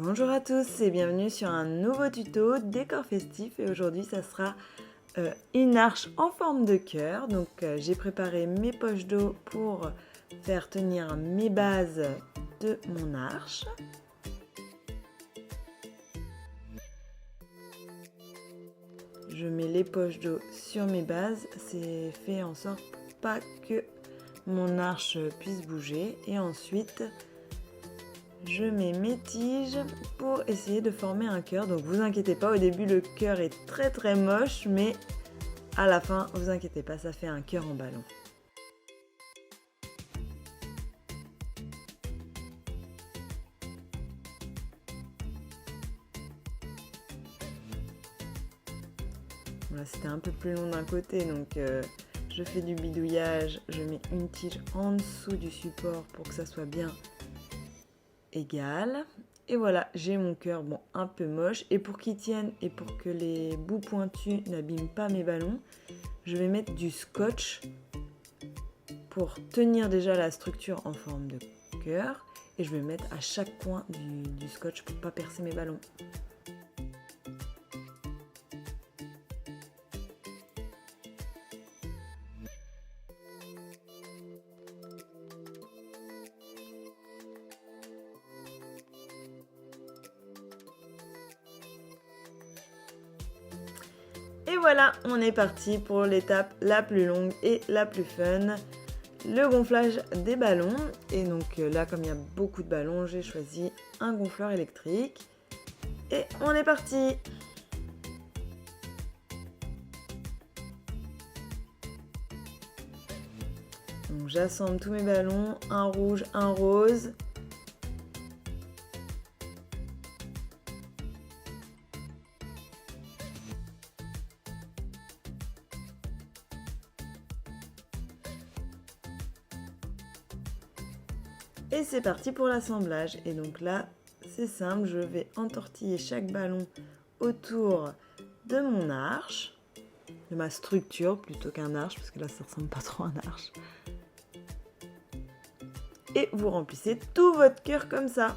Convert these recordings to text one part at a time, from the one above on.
Bonjour à tous et bienvenue sur un nouveau tuto décor festif et aujourd'hui ça sera une arche en forme de cœur. Donc j'ai préparé mes poches d'eau pour faire tenir mes bases de mon arche. Je mets les poches d'eau sur mes bases, c'est fait en sorte pour pas que mon arche puisse bouger et ensuite je mets mes tiges pour essayer de former un cœur. Donc vous inquiétez pas, au début le cœur est très moche, mais à la fin, vous inquiétez pas, ça fait un cœur en ballon. Voilà, c'était un peu plus long d'un côté, donc je fais du bidouillage, je mets une tige en dessous du support pour que ça soit bien égal. Et voilà, j'ai mon cœur, bon, un peu moche. Et pour qu'il tienne et pour que les bouts pointus n'abîment pas mes ballons, je vais mettre du scotch pour tenir déjà la structure en forme de cœur. Et je vais mettre à chaque coin du scotch pour ne pas percer mes ballons. Et voilà, on est parti pour l'étape la plus longue et la plus fun, le gonflage des ballons. Et donc là, comme il y a beaucoup de ballons, j'ai choisi un gonfleur électrique. Et on est parti! Donc j'assemble tous mes ballons, un rouge, un rose. Et c'est parti pour l'assemblage. Et donc là, c'est simple, je vais entortiller chaque ballon autour de mon arche, de ma structure plutôt qu'un arche, parce que là ça ressemble pas trop à un arche. Et vous remplissez tout votre cœur comme ça.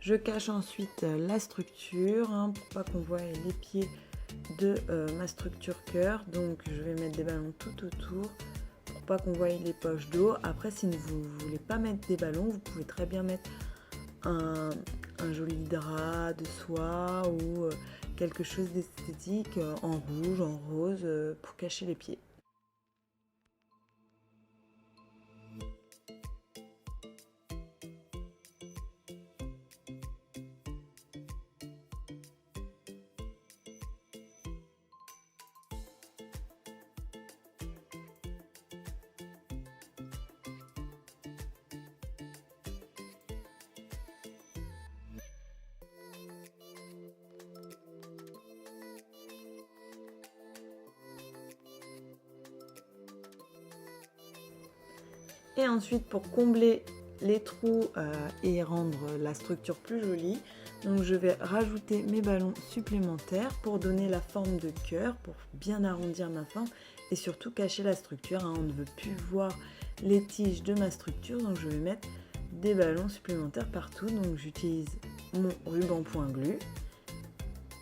Je cache ensuite la structure pour pas qu'on voie les pieds de ma structure cœur. Donc je vais mettre des ballons tout autour pour pas qu'on voie les poches d'eau. Après, si vous ne voulez pas mettre des ballons, vous pouvez très bien mettre un joli drap de soie ou quelque chose d'esthétique en rouge, en rose pour cacher les pieds. Et ensuite, pour combler les trous et rendre la structure plus jolie, donc je vais rajouter mes ballons supplémentaires pour donner la forme de cœur, pour bien arrondir ma forme et surtout cacher la structure. On ne veut plus voir les tiges de ma structure, donc je vais mettre des ballons supplémentaires partout. Donc j'utilise mon ruban point glu.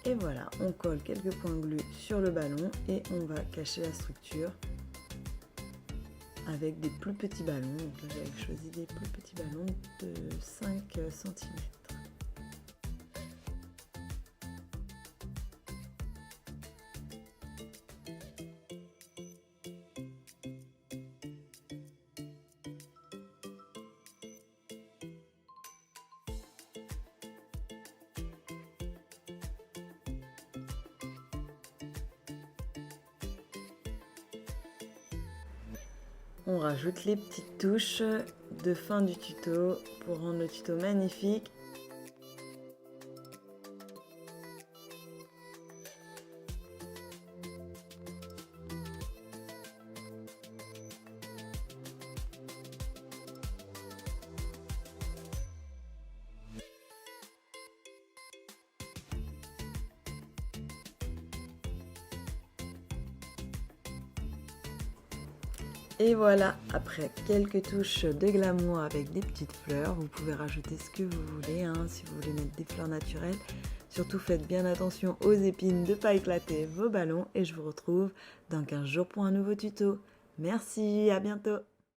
Et voilà, on colle quelques points glu sur le ballon et on va cacher la structure avec des plus petits ballons. Donc là, j'avais choisi des plus petits ballons de 5 cm. On rajoute les petites touches de fin du tuto pour rendre le tuto magnifique. Et voilà, après quelques touches de glamour avec des petites fleurs, vous pouvez rajouter ce que vous voulez, hein, si vous voulez mettre des fleurs naturelles. Surtout faites bien attention aux épines de ne pas éclater vos ballons et je vous retrouve dans 15 jours pour un nouveau tuto. Merci, à bientôt!